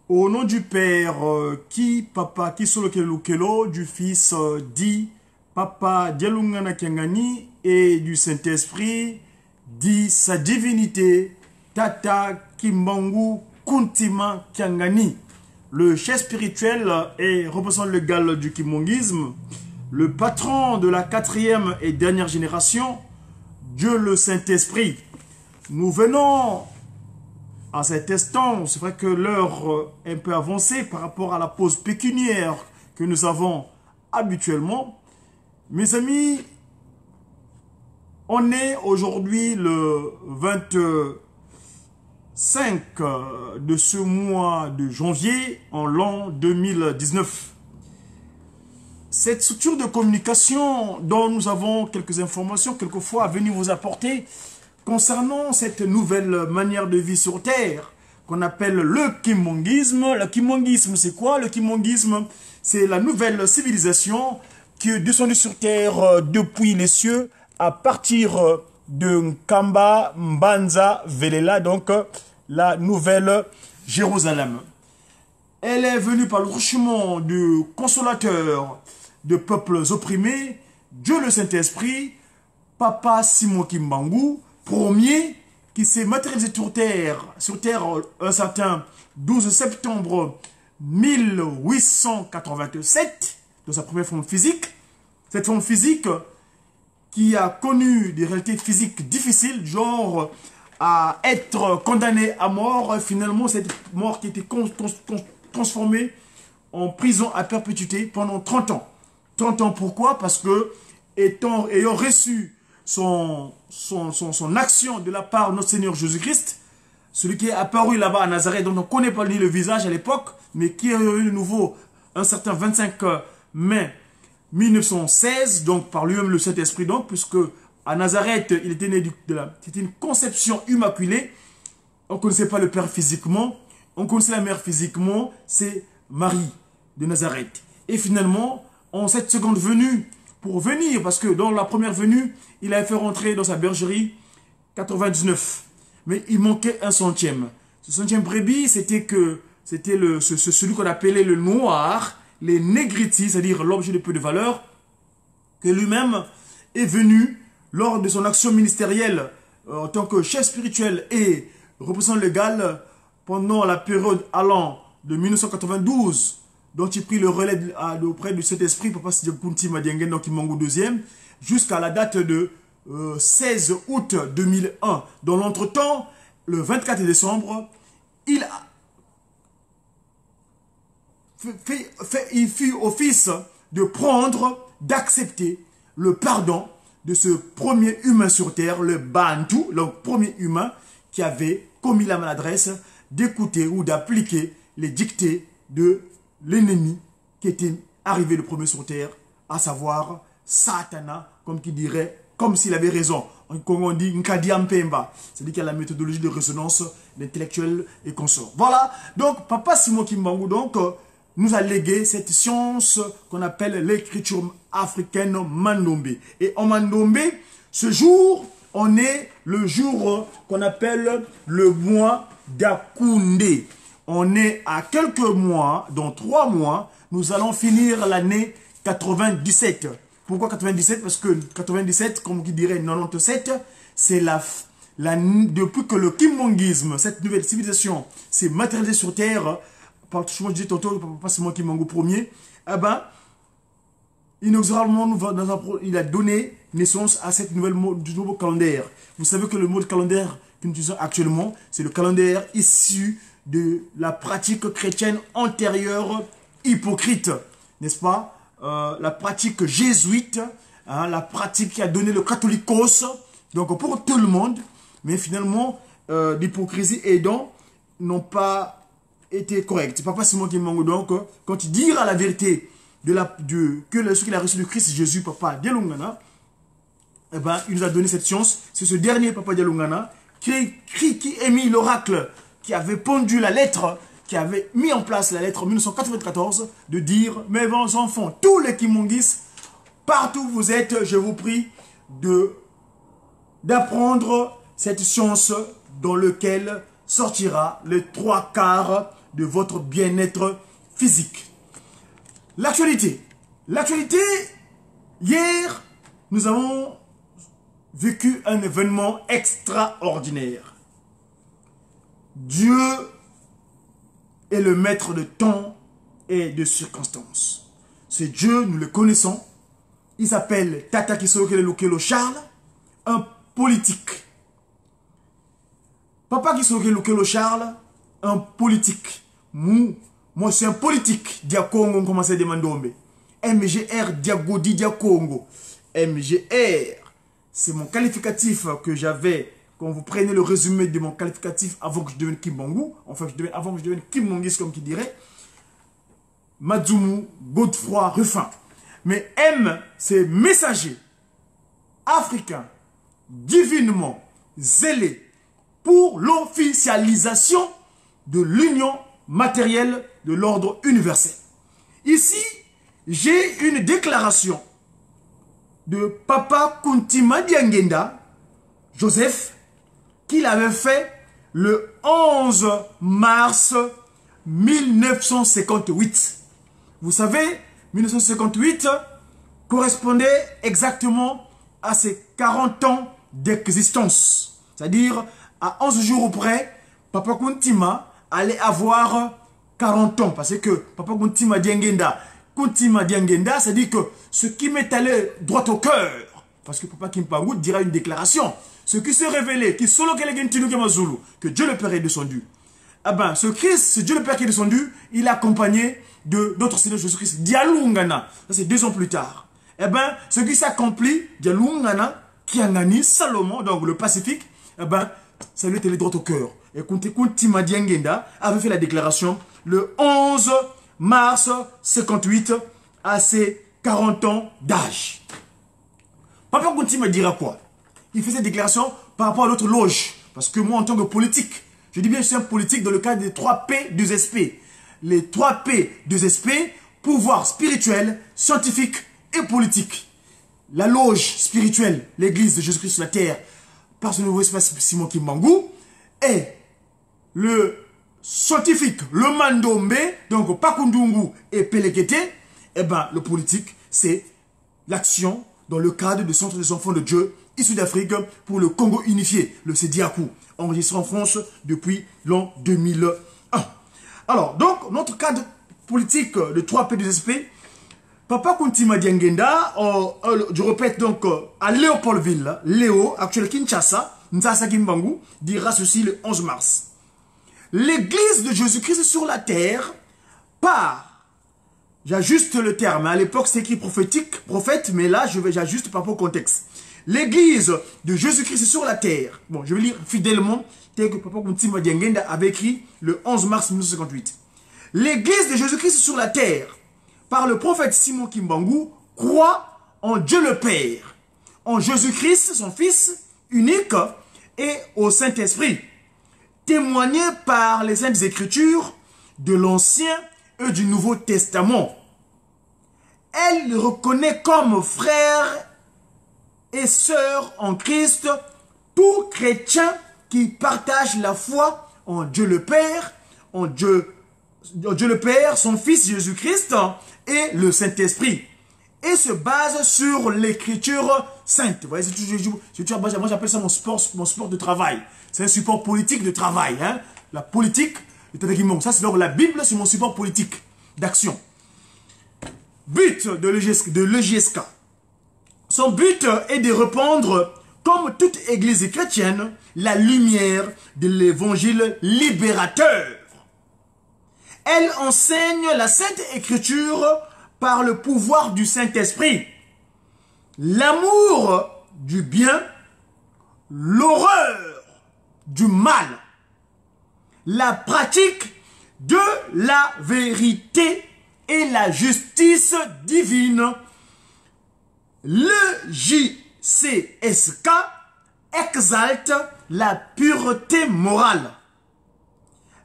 Au nom du Père, qui Papa, qui solo kelo, du Fils, dit Papa Dialungana Kiangani, et du Saint-Esprit, dit sa divinité, Tata Kimbangu Kuntima Kiangani. Le chef spirituel et représentant légal du kimongisme, le patron de la 4e et dernière génération, Dieu le Saint-Esprit. Nous venons à cet instant, c'est vrai que l'heure est un peu avancée par rapport à la pause pécuniaire que nous avons habituellement. Mes amis, on est aujourd'hui le 25 de ce mois de janvier en l'an 2019. Cette structure de communication dont nous avons quelques informations quelquefois à venir vous apporter concernant cette nouvelle manière de vie sur Terre qu'on appelle le kimongisme. Le kimongisme, c'est quoi? Le kimongisme, c'est la nouvelle civilisation qui est descendue sur Terre depuis les cieux à partir de Nkamba, Mbanza, Velela, donc la nouvelle Jérusalem. Elle est venue par le truchement du consolateur de peuples opprimés, Dieu le Saint-Esprit, Papa Simon Kimbangu, premier qui s'est matérialisé sur terre un certain 12 septembre 1887, dans sa première forme physique. Cette forme physique qui a connu des réalités physiques difficiles, genre à être condamné à mort. Finalement, cette mort qui était transformée en prison à perpétuité pendant 30 ans. 30 ans, pourquoi? Parce que, ayant reçu son action de la part de notre Seigneur Jésus-Christ, celui qui est apparu là-bas à Nazareth, dont on ne connaît pas ni le visage à l'époque, mais qui est eu de nouveau un certain 25 mai 1916, donc par lui-même le Saint-Esprit, donc, puisque à Nazareth, il était né c'était une conception immaculée. On ne connaissait pas le Père physiquement, on connaissait la Mère physiquement, c'est Marie de Nazareth. Et finalement, en cette seconde venue, pour venir, parce que dans la première venue, il avait fait rentrer dans sa bergerie 99. Mais il manquait un centième. Ce centième brebis, c'était celui qu'on appelait le noir, les négritis, c'est-à-dire l'objet de peu de valeur, que lui-même est venu lors de son action ministérielle en tant que chef spirituel et représentant légal pendant la période allant de 1992, dont il prit le relais auprès du Saint-Esprit, Papa Sidiakunti Madiengen, donc Kimangu deuxième, jusqu'à la date de 16 août 2001. Dans l'entretemps, le 24 décembre, il fit office de prendre, d'accepter le pardon de ce premier humain sur terre, le Bantu, le premier humain qui avait commis la maladresse d'écouter ou d'appliquer les dictées de l'ennemi qui était arrivé le premier sur terre, à savoir Satana, comme qui dirait, comme s'il avait raison. Comme on dit, Nkadiampemba. C'est-à-dire qu'il y a la méthodologie de résonance, l'intellectuel et consort. Voilà. Donc, Papa Simon Kimbangu, donc, nous a légué cette science qu'on appelle l'écriture africaine Mandombe. Et en Mandombe, ce jour, on est le jour qu'on appelle le mois d'Akoundé. On est à quelques mois, dans 3 mois, nous allons finir l'année 97. Pourquoi 97? Parce que 97, comme qui dirait 97, c'est depuis que le kimongisme, cette nouvelle civilisation, s'est matérialisée sur Terre, par tout je disais tantôt, Papa Simon Kimbangu premier, eh ben, inexorablement, il a donné naissance à cette nouvelle du nouveau calendrier. Vous savez que le mot calendrier que nous utilisons actuellement, c'est le calendrier issu de la pratique chrétienne antérieure hypocrite, n'est-ce pas? La pratique jésuite, hein, la pratique qui a donné le catholicos, donc pour tout le monde, mais finalement, l'hypocrisie aidant n'ont pas été corrects. Papa Simon Kimbangu, donc, quand il dira la vérité que ce qu'il a reçu de Christ Jésus, Papa Dialungana, eh ben, il nous a donné cette science. C'est ce dernier Papa Dialungana qui émit l'oracle, qui avait pondu la lettre, qui avait mis en place la lettre en 1994, de dire, mes enfants, tous les Kimongis, partout où vous êtes, je vous prie d'apprendre cette science dans laquelle sortira les 3 quarts de votre bien-être physique. L'actualité. L'actualité, hier, nous avons vécu un événement extraordinaire. Dieu est le maître de temps et de circonstances. Ce Dieu, nous le connaissons. Il s'appelle Tata Kisokele Lokelo Charles, un politique. Papa Kisokele Lokelo Charles, un politique. Moi, je suis un politique. Dia Congo, commence à demander. MGR, Dia Godi, Dia Congo. MGR, c'est mon qualificatif que j'avais. Quand vous prenez le résumé de mon qualificatif avant que je devienne Kimbangou, enfin avant que je devienne Kimbangis comme qui dirait, Madzumu, Godefroy, Ruffin. Mais M, c'est messager, africain, divinement zélé pour l'officialisation de l'union matérielle de l'ordre universel. Ici, j'ai une déclaration de Papa Kuntima Diangenda, Joseph, qu'il avait fait le 11 mars 1958. Vous savez, 1958 correspondait exactement à ses 40 ans d'existence. C'est-à-dire, à 11 jours près, Papa Kuntima allait avoir 40 ans. Parce que Papa Kuntima Diangenda, c'est-à-dire que ce qui m'est allé droit au cœur, parce que Papa Kimpangou dira une déclaration, ce qui s'est révélé, que Dieu le Père est descendu. Ah ben, ce Christ, ce Dieu le Père qui est descendu, il est accompagné de notre Seigneur Jésus-Christ. Dialoungana, ça c'est 2 ans plus tard. Eh ben, ce qui s'accomplit, Dialoungana, Kiangani, Salomon, donc le Pacifique, eh ben, ça lui est allé droit au cœur. Et Kuntima Diangenda avait fait la déclaration le 11 mars 58 à ses 40 ans d'âge. Papa Kuntima dira quoi? Il fait cette déclaration par rapport à notre loge. Parce que moi, en tant que politique, je dis bien que je suis un politique dans le cadre des 3 P, 2 SP. Les 3 P, 2 SP, pouvoir spirituel, scientifique et politique. La loge spirituelle, l'église de Jésus-Christ sur la terre, par ce nouveau espace Simon Kimbangou, et le scientifique, le Mandombe, donc Pakundungu et Pelekete, eh ben, le politique, c'est l'action dans le cadre du Centre des enfants de Dieu, issu d'Afrique, pour le Congo unifié, le CEDIACU, enregistré en France depuis l'an 2001. Alors, donc, notre cadre politique de 3P2SP, Papa Kuntima Diangenda, je répète donc, à Léopoldville, Léo, actuel Kinshasa, Nzasa Kimbangu, dira ceci le 11 mars. L'église de Jésus-Christ sur la terre part, j'ajuste le terme, à l'époque c'est écrit prophétique, prophète, mais là j'ajuste par rapport au contexte. L'église de Jésus-Christ sur la terre, bon je vais lire fidèlement tel que Papa Kuntima Diangenda avait écrit le 11 mars 1958. L'église de Jésus-Christ sur la terre, par le prophète Simon Kimbangu, croit en Dieu le Père, en Jésus-Christ, son Fils unique, et au Saint-Esprit, témoigné par les Saintes Écritures de l'Ancien et du Nouveau Testament. Elle reconnaît comme frères et sœurs en Christ tout chrétien qui partage la foi en Dieu le Père, en Dieu le Père, son Fils Jésus-Christ et le Saint-Esprit. Et se base sur l'écriture sainte. Vous voyez, moi j'appelle ça mon sport de travail. C'est un support politique de travail. Hein? La politique, ça c'est donc la Bible, c'est mon support politique d'action. But de l'EJSK. Son but est de répandre, comme toute église chrétienne, la lumière de l'évangile libérateur. Elle enseigne la Sainte Écriture par le pouvoir du Saint-Esprit. L'amour du bien, l'horreur du mal, la pratique de la vérité et la justice divine. Le JCSK exalte la pureté morale,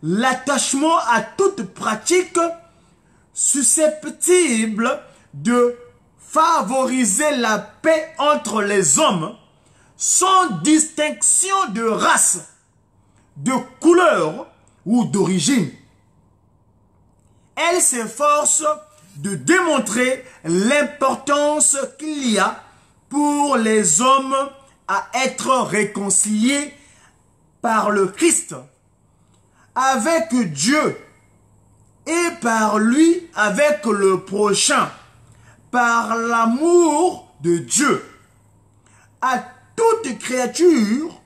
l'attachement à toute pratique susceptible de favoriser la paix entre les hommes sans distinction de race, de couleur ou d'origine. elle s'efforce de démontrer l'importance qu'il y a pour les hommes à être réconciliés par le Christ avec Dieu et par lui avec le prochain, par l'amour de Dieu. À toute créature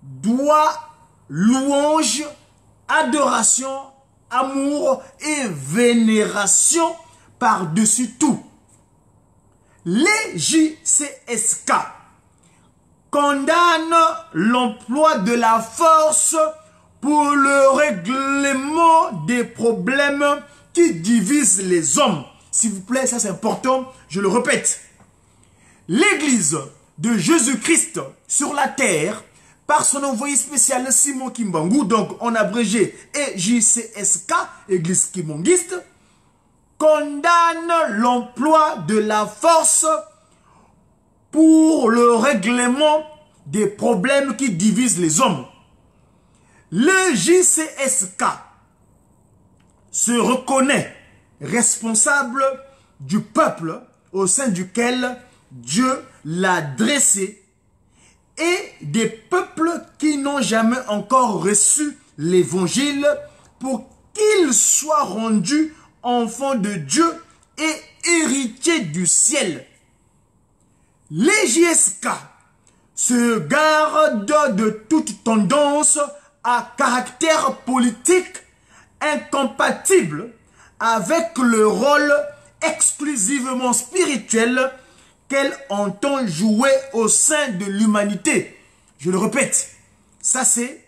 doit louange, adoration, amour et vénération par-dessus tout. Les JCSK condamnent l'emploi de la force pour le règlement des problèmes qui divisent les hommes. S'il vous plaît, ça c'est important, je le répète. L'Église de Jésus-Christ sur la terre, par son envoyé spécial Simon Kimbangu, donc en abrégé EJCSK, Église kimbangiste, condamne l'emploi de la force pour le règlement des problèmes qui divisent les hommes. Le JCSK se reconnaît responsable du peuple au sein duquel Dieu l'a dressé et des peuples qui n'ont jamais encore reçu l'évangile pour qu'ils soient rendus enfants de Dieu et héritiers du ciel. Les JSK se gardent de toute tendance à caractère politique incompatible avec le rôle exclusivement spirituel qu'elle entend jouer au sein de l'humanité. Je le répète, ça c'est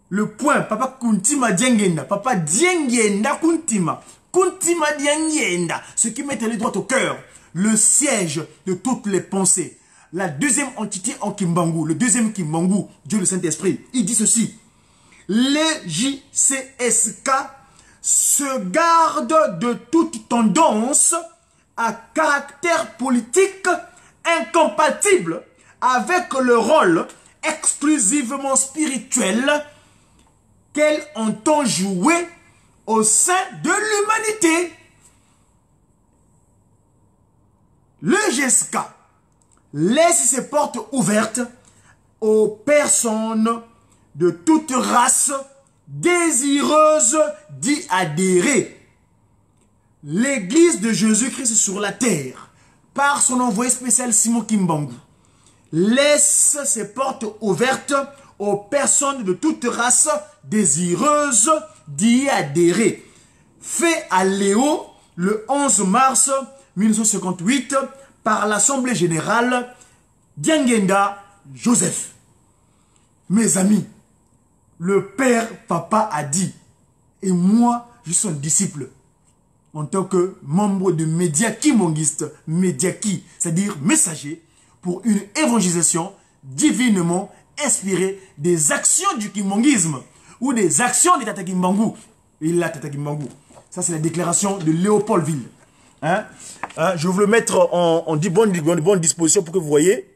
le point. Papa Kuntima Diengenda, Papa Diengenda Kuntima, Kuntima Diengenda, ce qui met les droits au cœur, le siège de toutes les pensées. La deuxième entité en Kimbangu, le deuxième Kimbangu, Dieu le Saint-Esprit, il dit ceci. Les JCSK se gardent de toute tendance à caractère politique incompatible avec le rôle exclusivement spirituel qu'elle entend jouer au sein de l'humanité. Le GSK laisse ses portes ouvertes aux personnes de toute race désireuses d'y adhérer. L'Église de Jésus-Christ sur la terre, par son envoyé spécial Simon Kimbangu, laisse ses portes ouvertes aux personnes de toute race désireuses d'y adhérer. Fait à Léo le 11 mars 1958 par l'Assemblée générale Diengenda Joseph. Mes amis, le Père Papa a dit, et moi je suis son disciple, en tant que membre de Média Kimbangiste, Média Ki, c'est-à-dire messager, pour une évangélisation divinement inspirée des actions du kimbangisme ou des actions des Tata Kimbangu. Il a Tata Kimbangu. Ça, c'est la déclaration de Léopoldville. Je vais vous le mettre en bonne disposition pour que vous voyez.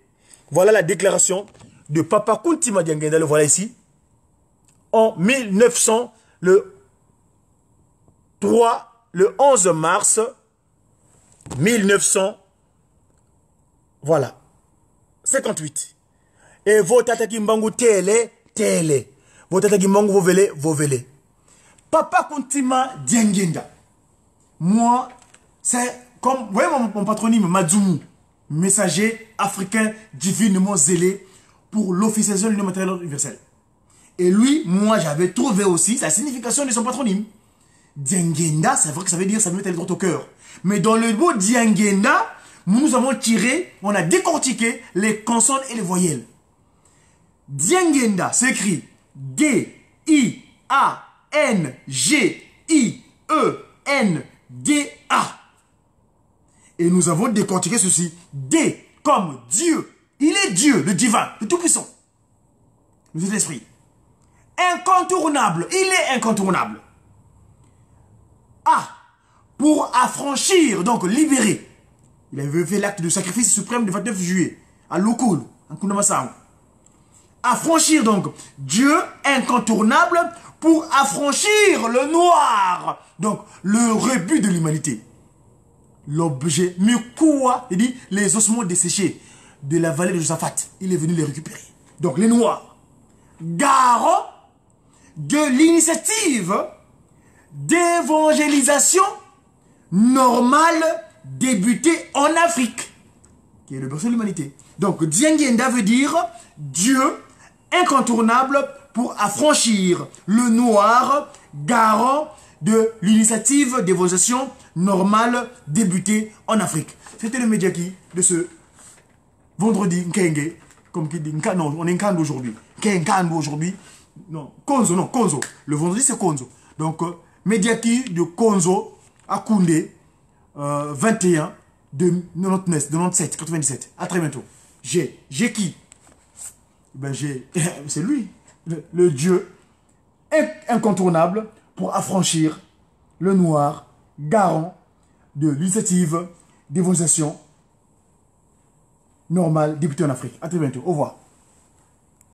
Voilà la déclaration de Papa Kuntima Diengenda, le voilà ici. En 1900, le 11 mars 1900, voilà, 58. Et vos Tata Kimbangu télé. Vos Tata Kimbangu vos velez. Papa Kuntima Diengenda. Moi, c'est comme, vous voyez mon patronyme, Madzumu, messager africain divinement zélé pour l'officialisation de l'union matérielle universelle. Et lui, moi, j'avais trouvé aussi la signification de son patronyme. Diengenda, c'est vrai que ça veut dire ça me met le droit au cœur. Mais dans le mot Diengenda, nous avons tiré, on a décortiqué les consonnes et les voyelles. Diengenda s'écrit D-I-A-N-G-I-E-N-D-A. Et nous avons décortiqué ceci. D comme Dieu. Il est Dieu, le divin, le tout-puissant. Le Saint-Esprit. Incontournable. Il est incontournable. A. Pour affranchir, donc libérer. Il avait fait l'acte de sacrifice suprême du 29 juillet. À Lokulu, en Kundamasang. Affranchir donc Dieu incontournable pour affranchir le noir. Donc, le rebut de l'humanité. L'objet, Mukua, il dit les ossements desséchés de la vallée de Josaphat. Il est venu les récupérer. Donc, les noirs, garants de l'initiative d'évangélisation normale débutée en Afrique, qui est le berceau de l'humanité. Donc, Diengenda veut dire Dieu incontournable pour affranchir le noir, garant de l'initiative d'évangélisation normale débutée en Afrique. C'était le Mediaki de ce vendredi Nkenge, comme qui dit non, on est Nkando aujourd'hui. Nkando aujourd'hui. Non, Konzo, non, Konzo. Le vendredi, c'est Konzo. Donc, Mediaki de Konzo à Koundé, 21 de 99, 97, 97. À très bientôt. J'ai qui? Ben, c'est lui, le Dieu incontournable pour affranchir le noir, garant de l'initiative d'évangélisation normale débutée en Afrique. À très bientôt. Au revoir.